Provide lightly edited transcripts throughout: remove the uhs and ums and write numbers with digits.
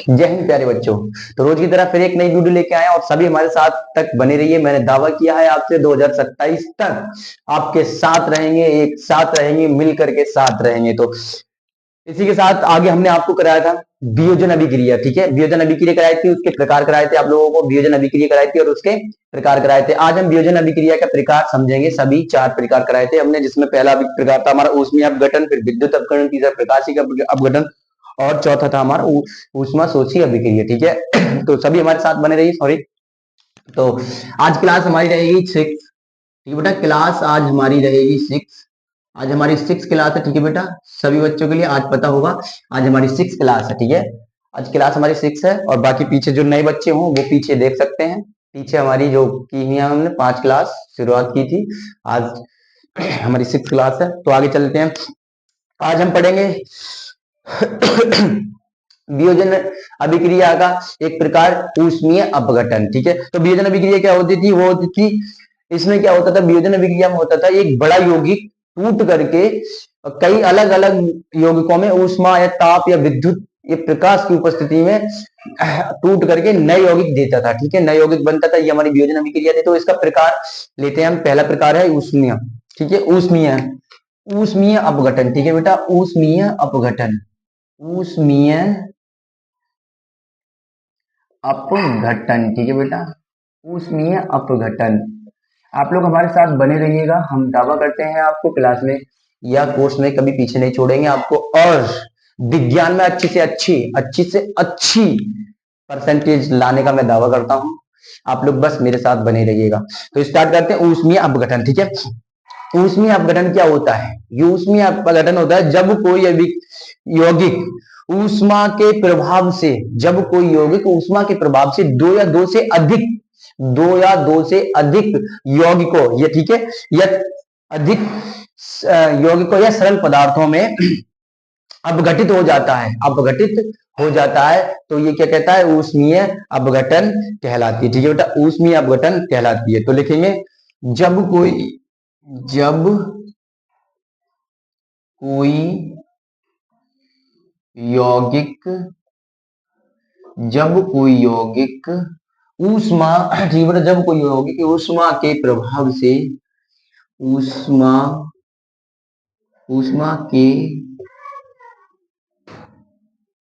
जय हिंद प्यारे बच्चों। तो रोज की तरह फिर एक नई वीडियो लेके आए और सभी हमारे साथ तक बने रहिए। मैंने दावा किया है आपसे 2027 तक आपके साथ रहेंगे, एक साथ रहेंगे, मिल करके साथ रहेंगे। तो इसी के साथ आगे हमने आपको कराया था वियोजन अभिक्रिया। ठीक है, वियोजन अभिक्रिया कराई थी, उसके प्रकार कराए थे, आप लोगों को वियोजन अभिक्रिया कराई थी और उसके प्रकार कराए थे। आज हम वियोजन अभिक्रिया का प्रकार समझेंगे। सभी 4 प्रकार कराए थे हमने, जिसमें पहला प्रकार था हमारा ऊष्मीय अपघटन, फिर विद्युत अपघटन, तीसरा प्रकाशिक अपघटन और चौथा था हमारा ऊष्मा शोषी अभिक्रिया। ठीक है तो सभी हमारे साथ बने रहिए। सॉरी, तो आज क्लास हमारी रहेगी 6। ठीक है बेटा, क्लास आज हमारी रहेगी 6। आज हमारी 6 क्लास है। ठीक है बेटा, सभी बच्चों के लिए आज पता होगा आज हमारी 6 क्लास है। ठीक है, आज क्लास हमारी 6 है और बाकी पीछे जो नए बच्चे हों वो पीछे देख सकते हैं। पीछे हमारी जो की हुई हमने 5 क्लास शुरुआत की थी, आज हमारी 6 क्लास है। तो आगे चलते हैं। आज हम पढ़ेंगे वियोजन अभिक्रिया का एक प्रकार ऊष्मीय अपघटन। ठीक है, तो वियोजन अभिक्रिया क्या होती थी? वो होती थी, इसमें क्या होता था, वियोजन अभिक्रिया में होता था एक बड़ा यौगिक टूट करके कई अलग अलग यौगिकों में ऊष्मा या ताप या विद्युत या प्रकाश की उपस्थिति में टूट करके नए यौगिक देता था। ठीक है, नए यौगिक बनता था, ये हमारी वियोजन अभिक्रिया थी। तो इसका प्रकार लेते हैं हम। पहला प्रकार है ऊष्मीय। ठीक है, ऊष्मीय, ऊष्मीय अपघटन। ठीक है बेटा, ऊष्मीय अपघटन, ऊष्मीय अपघटन। ठीक है बेटा, ऊष्मीय अपघटन। आप लोग हमारे साथ बने रहिएगा। हम दावा करते हैं आपको क्लास में या कोर्स में कभी पीछे नहीं छोड़ेंगे आपको, और विज्ञान में अच्छी से अच्छी परसेंटेज लाने का मैं दावा करता हूं। आप लोग बस मेरे साथ बने रहिएगा। तो स्टार्ट करते हैं ऊष्मीय अपघटन। ठीक है, ऊष्मीय अपघटन क्या होता है? ये ऊष्मीय अपघटन होता है जब कोई यौगिक ऊष्मा के प्रभाव से, जब कोई यौगिक ऊष्मा के प्रभाव से दो या दो से अधिक यौगिकों, ये ठीक है, या अधिक यौगिकों या सरल पदार्थों में अपघटित हो जाता है, अपघटित हो जाता है। तो ये क्या कहता है? ऊष्मीय अपघटन कहलाती है। ठीक है बेटा, ऊष्मीय अपघटन कहलाती है। तो लिखेंगे जब कोई यौगिक, जब कोई यौगिक ऊष्मा, ठीक है, जब कोई यौगिक ऊष्मा के प्रभाव से, ऊष्मा ऊष्मा के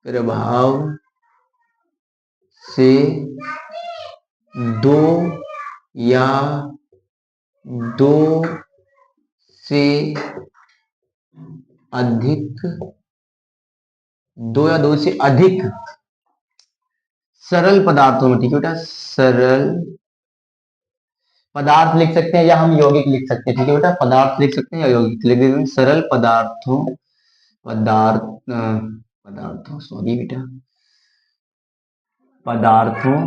प्रभाव से दो या दो से अधिक, दो या दो से अधिक सरल पदार्थों में, ठीक है बेटा, सरल पदार्थ लिख सकते हैं या हम यौगिक लिख सकते हैं। ठीक है बेटा, पदार्थ लिख सकते हैं या यौगिक लिख सकते हैं। सरल पदार्थों, सॉरी बेटा, पदार्थों,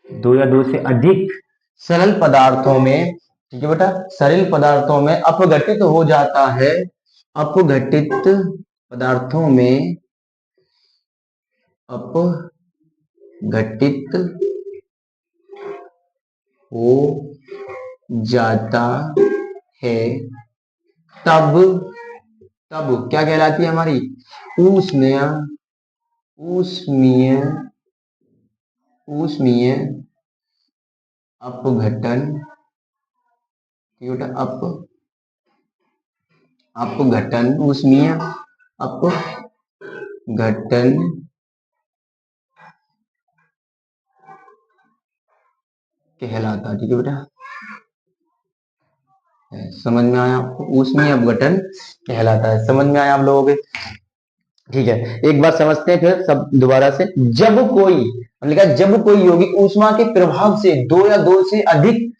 दो या दो से अधिक सरल पदार्थों में, ठीक है बेटा, सरल पदार्थों में अपघटित हो जाता है, अपघटित पदार्थों में अपघटित हो जाता है, तब क्या कहलाती है हमारी? ऊष्मीय अपघटन। अपघटन, ऊष्मीय अपघटन कहलाता है। ठीक है बेटा, समझ में आया आपको? ऊष्मीय अपघटन कहलाता है। समझ में आया आप लोगों के? ठीक है, एक बार समझते हैं फिर सब दोबारा से। जब कोई, हमने कहा जब कोई यौगिक ऊष्मा के प्रभाव से दो या दो से अधिक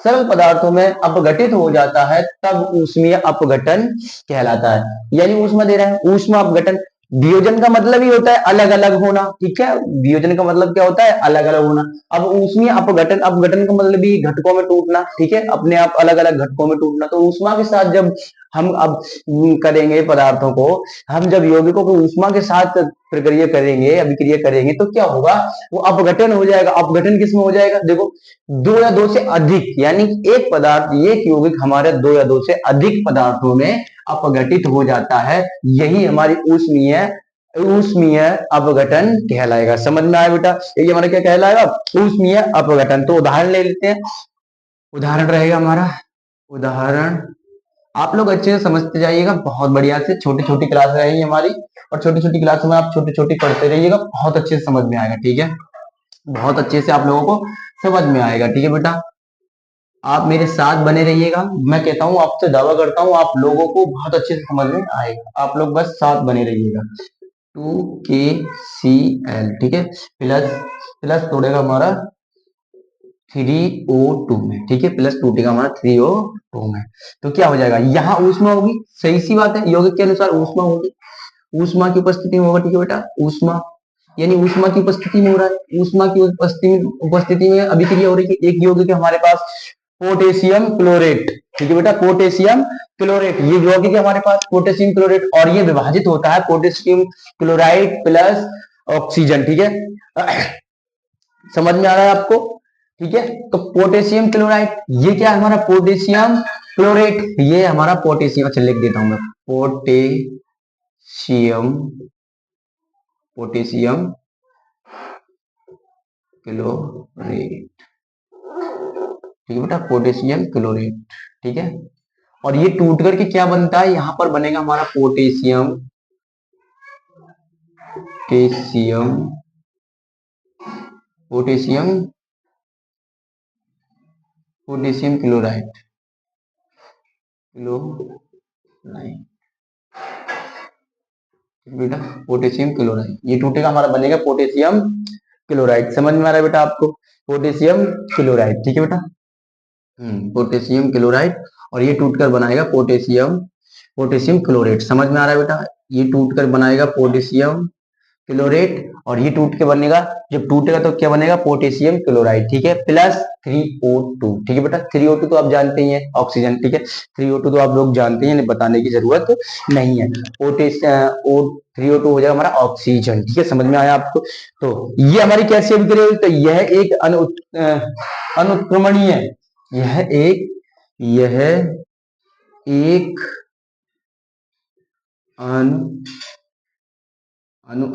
सरल पदार्थों में अपघटित हो जाता है, तब ऊष्मीय अपघटन कहलाता है। यानी ऊष्मा दे रहा है, ऊष्मा अपघटन। वियोजन का मतलब ही होता है अलग अलग होना। ठीक है, वियोजन का मतलब क्या होता है? अलग अलग होना। अब ऊष्मीय अपघटन, अपघटन का मतलब भी घटकों में टूटना। ठीक है, अपने आप अलग अलग घटकों में टूटना। तो ऊष्मा के साथ जब हम अब करेंगे पदार्थों को, हम जब यौगिकों को ऊष्मा के साथ प्रक्रिया करेंगे, अभिक्रिया करेंगे, तो क्या होगा? वो अपघटन हो जाएगा। अपघटन किसमें हो जाएगा? देखो, दो या दो से अधिक, यानी एक पदार्थ, एक यौगिक हमारे दो या दो से अधिक पदार्थों में अपघटित हो जाता है, यही हमारी ऊष्मीय अपघटन कहलाएगा। समझ में आया बेटा? ये हमारा क्या कहलाएगा? ऊष्मीय अपघटन। तो उदाहरण ले लेते हैं। उदाहरण रहेगा हमारा, उदाहरण आप लोग अच्छे से समझते जाइएगा, बहुत बढ़िया से। छोटी छोटी क्लास रहेगी हमारी, और छोटी छोटी क्लास में आप छोटी छोटी पढ़ते रहिएगा, बहुत अच्छे से समझ में आएगा। ठीक है, बहुत अच्छे से आप लोगों को समझ में आएगा। ठीक है बेटा, आप मेरे साथ बने रहिएगा। मैं कहता हूँ, आपसे दावा करता हूँ, आप लोगों को बहुत अच्छे से समझ में आएगा। आप लोग बस साथ बने रहिएगा। 2KCl, ठीक है, प्लस प्लस तोड़ेगा हमारा 3O2 में। ठीक है, प्लस टूटेगा हमारा 3O2 में। तो क्या हो जाएगा? यहाँ ऊष्मा होगी, सही सी बात है, यौगिक के अनुसार ऊष्मा होगी, ऊष्मा की उपस्थिति में होगा। ठीक है बेटा, ऊष्मा यानी ऊष्मा की उपस्थिति में हो रहा है। ऊष्मा की उपस्थिति में अभिक्रिया हो रही है। एक यौगिक है हमारे पास पोटेशियम क्लोरेट। ठीक है बेटा, पोटेशियम क्लोरेट, ये यौगिक है हमारे पास पोटेशियम क्लोरेट, और ये विभाजित होता है पोटेशियम क्लोराइड प्लस ऑक्सीजन। ठीक है, समझ में आ रहा है आपको? ठीक है, तो पोटेशियम क्लोराइड, ये क्या है हमारा? पोटेशियम क्लोरेट, ये हमारा पोटेशियम। अच्छा, लिख देता हूं मैं, पोटेशियम पोटेशियम क्लोरेट। ठीक है बेटा, पोटेशियम क्लोरेट। ठीक है, और ये टूट करके क्या बनता है? यहां पर बनेगा हमारा potassium potassium potassium potassium chloride chloride बेटा, पोटेशियम क्लोराइड, ये टूटेगा हमारा, बनेगा पोटेशियम क्लोराइड। समझ में आ रहा है बेटा आपको? Potassium chloride. ठीक है बेटा, पोटेशियम क्लोराइड, और ये टूटकर बनाएगा पोटेशियम पोटेशियम क्लोरेट। समझ में आ रहा है बेटा? ये टूटकर बनाएगा पोटेशियम क्लोरेट, और ये टूट के बनेगा, जब टूटेगा तो क्या बनेगा? Potassium chloride. ठीक है, प्लस 3O2। ठीक है बेटा, 3O2 तो आप जानते ही हैं, ऑक्सीजन। ठीक है, 3O2 तो आप लोग जानते हैं, बताने की जरूरत नहीं है। पोटेशियम 3O2 हो जाएगा हमारा ऑक्सीजन। ठीक है, समझ में आया आपको? तो ये हमारी कैसी अभिक्रिया हुई? तो यह एक अनुत्क्रमणीय, यह एक अनु अनु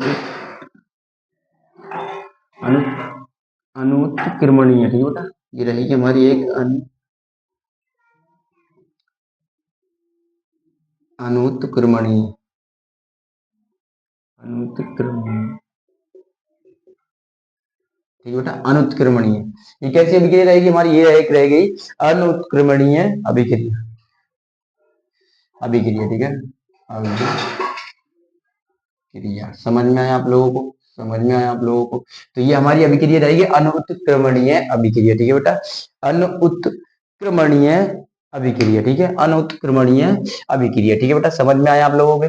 अनु अनुत्क्रमणीय। ठीक है बेटा, ये रहेगी हमारी एक अनुत्क्रमणीय अनुत्क्रमणीय। ठीक है बेटा, अनुत्क्रमणीय, ये कैसी अभिक्रिया रहेगी हमारी? ये एक रह गई अनुत्क्रमणीय अभिक्रिया। अभिक्रिया, ठीक है, अभिक्रिया। समझ में आया आप लोगों को? समझ में आया आप लोगों को? तो ये हमारी अभिक्रिया रहेगी अनुत्क्रमणीय अभिक्रिया। ठीक है बेटा, अनुत्क्रमणीय अभिक्रिया। ठीक है, अनुत्क्रमणीय अभिक्रिया। ठीक है बेटा, समझ में आया आप लोगों के?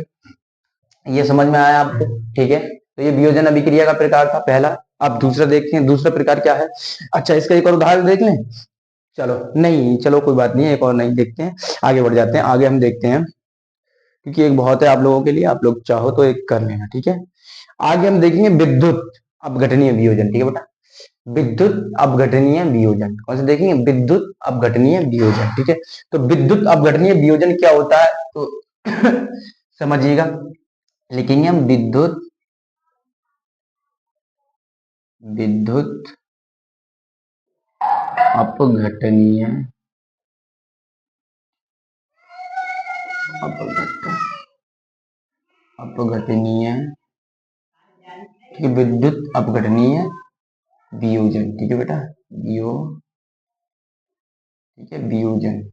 ये समझ में आया आपको? ठीक है, तो ये वियोजन अभिक्रिया का प्रकार था पहला। अब दूसरा देखते हैं, दूसरा प्रकार क्या है। अच्छा, इसका एक और उदाहरण देख लें। चलो, नहीं, चलो कोई बात नहीं, एक और नहीं देखते हैं, आगे बढ़ जाते हैं। आगे हम देखते हैं, क्योंकि एक बहुत है आप लोगों के लिए, आप लोग चाहो तो एक कर लेना। ठीक है, आगे हम देखेंगे विद्युत अपघटनीय वियोजन। ठीक है बेटा, विद्युत अपघटनीय वियोजन कौन से देखेंगे? विद्युत अपघटनीय वियोजन। ठीक है, तो विद्युत अपघटनीय वियोजन क्या होता है, तो समझिएगा, लिखेंगे हम विद्युत विद्युत अपघटनीय अपघटनीय ठीक है, विद्युत अपघटनीय वियोजन। ठीक है बेटा, ठीक है, वियोजन,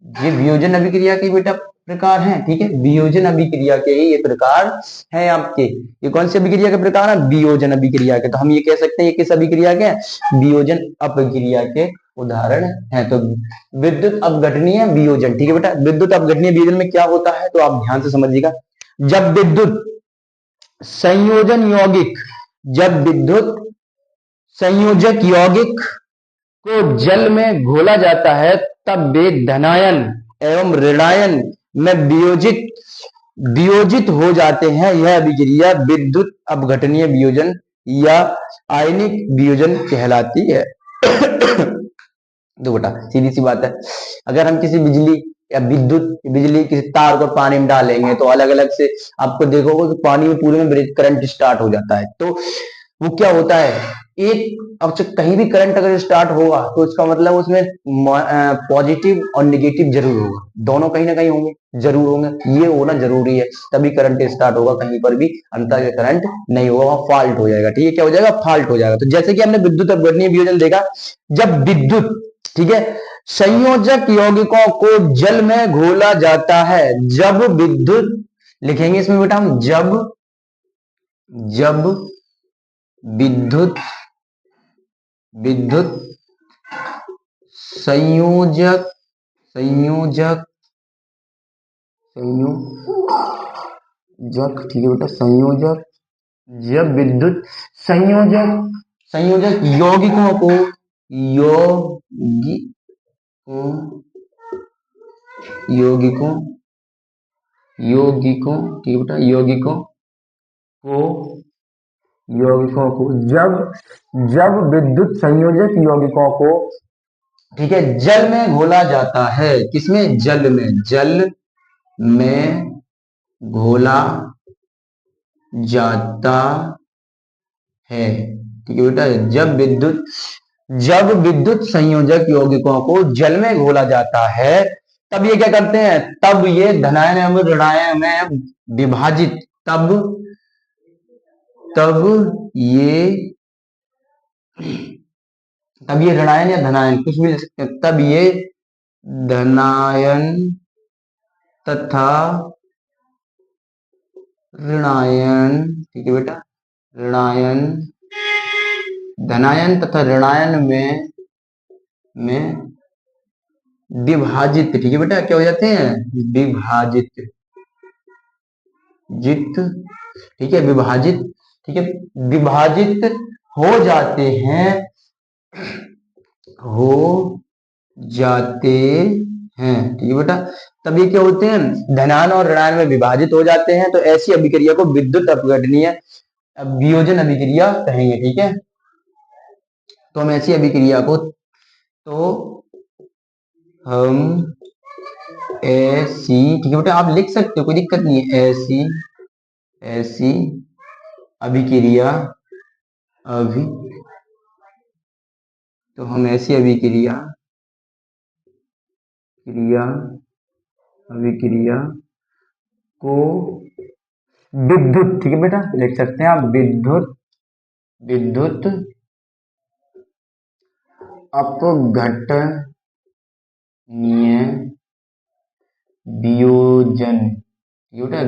ये वियोजन अभिक्रिया के बेटा प्रकार हैं। ठीक है, वियोजन अभिक्रिया के ये प्रकार हैं आपके। ये कौन सी अभिक्रिया के प्रकार है? वियोजन अभिक्रिया के। तो हम ये कह सकते हैं ये किस अभिक्रिया के? वियोजन अपक्रिया के उदाहरण है। तो विद्युत अपघटनीय वियोजन। ठीक है बेटा, विद्युत अपघटनीय वियोजन में क्या होता है, तो आप ध्यान से समझिएगा। जब विद्युत संयोजन यौगिक जब विद्युत संयोजक यौगिक को जल में घोला जाता है, तब वे धनायन एवं ऋणायन में वियोजित हो जाते हैं। यह अभिक्रिया विद्युत अपघटनीय वियोजन या आयनिक वियोजन कहलाती है। तो बेटा, सीधी सी बात है, अगर हम किसी बिजली या विद्युत बिजली किसी तार को पानी में डालेंगे तो अलग अलग से आपको देखोगे कि पानी में पूरे में करंट स्टार्ट हो जाता है। तो वो क्या होता है, एक अब से कहीं भी करंट अगर स्टार्ट होगा तो इसका मतलब उसमें पॉजिटिव और निगेटिव जरूर होगा, दोनों कहीं ना कहीं होंगे, जरूर होंगे, ये होना जरूरी है, तभी करंट स्टार्ट होगा। कहीं पर भी अंतर करंट नहीं होगा, वहां फॉल्ट हो जाएगा। ठीक है, क्या हो जाएगा, फॉल्ट हो जाएगा। तो जैसे कि हमने विद्युत अपघटनीय वियोजन देखा, जब विद्युत, ठीक है, संयोजक यौगिकों को जल में घोला जाता है, जब विद्युत, लिखेंगे इसमें बेटा हम, जब विद्युत विद्युत संयोजक संयोजक संयोजक ठीक है बेटा, संयोजक, जब विद्युत संयोजक यौगिकों को यौगिकों यौगिकों ठीक है बेटा, यौगिकों को जब विद्युत संयोजक यौगिकों को, ठीक है, जल में घोला जाता है, किसमें, जल में घोला जाता है। ठीक है बेटा, जब विद्युत संयोजक यौगिकों को जल में घोला जाता है, तब ये क्या करते हैं, तब ये धनायन एवं ऋणायन में विभाजित, तब ये ऋणायन या धनायन कुछ भी ले सकते हैं, तब ये धनायन तथा ऋणायन, ठीक है बेटा, धनायन तथा ऋणायन में विभाजित, ठीक है बेटा, क्या हो जाते हैं, विभाजित, ठीक है, ठीक है, विभाजित हो जाते हैं, ठीक है बेटा। तब ये क्या होते हैं, धनायन और ऋणायन में विभाजित हो जाते हैं, तो ऐसी अभिक्रिया को विद्युत अपघटनीय वियोजन अभिक्रिया कहेंगे। ठीक है, तो हम ऐसी अभिक्रिया को, तो हम ऐसी, ठीक है बेटा, आप लिख सकते हो, कोई दिक्कत नहीं है, ऐसी अभिक्रिया तो हम ऐसी अभिक्रिया को विद्युत, ठीक है बेटा, लिख सकते हैं आप, विद्युत अपघटनीय वियोजन, बेटा,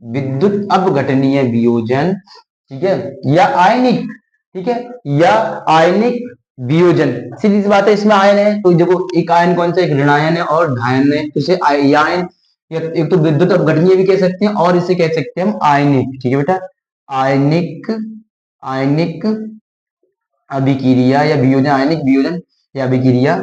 विद्युत अपघटनीय वियोजन, ठीक है, या आयनिक, ठीक है, या आयनिक वियोजन। सीधी सी बात है, इसमें आयन है तो देखो, एक आयन कौन सा, एक ऋणायन है और धायन है, तो इसे आयन, एक तो विद्युत अपघटनीय भी कह सकते हैं और इसे कह सकते हैं हम आयनिक। ठीक है बेटा, आयनिक अभिक्रिया या वियोजन, आयनिक वियोजन या अभिक्रिया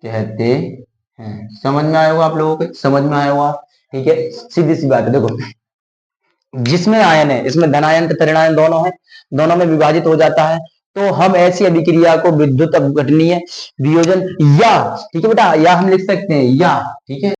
कहते हैं। समझ में आया होगा आप लोगों को, समझ में आया होगा। ठीक है, सीधी सी बात है, देखो, जिसमें आयन है, इसमें धनायन तथा ऋणायन दोनों है, दोनों में विभाजित हो जाता है, तो हम ऐसी अभिक्रिया को विद्युत अपघटनीय वियोजन, या, ठीक है बेटा, या हम लिख सकते हैं, या, ठीक है।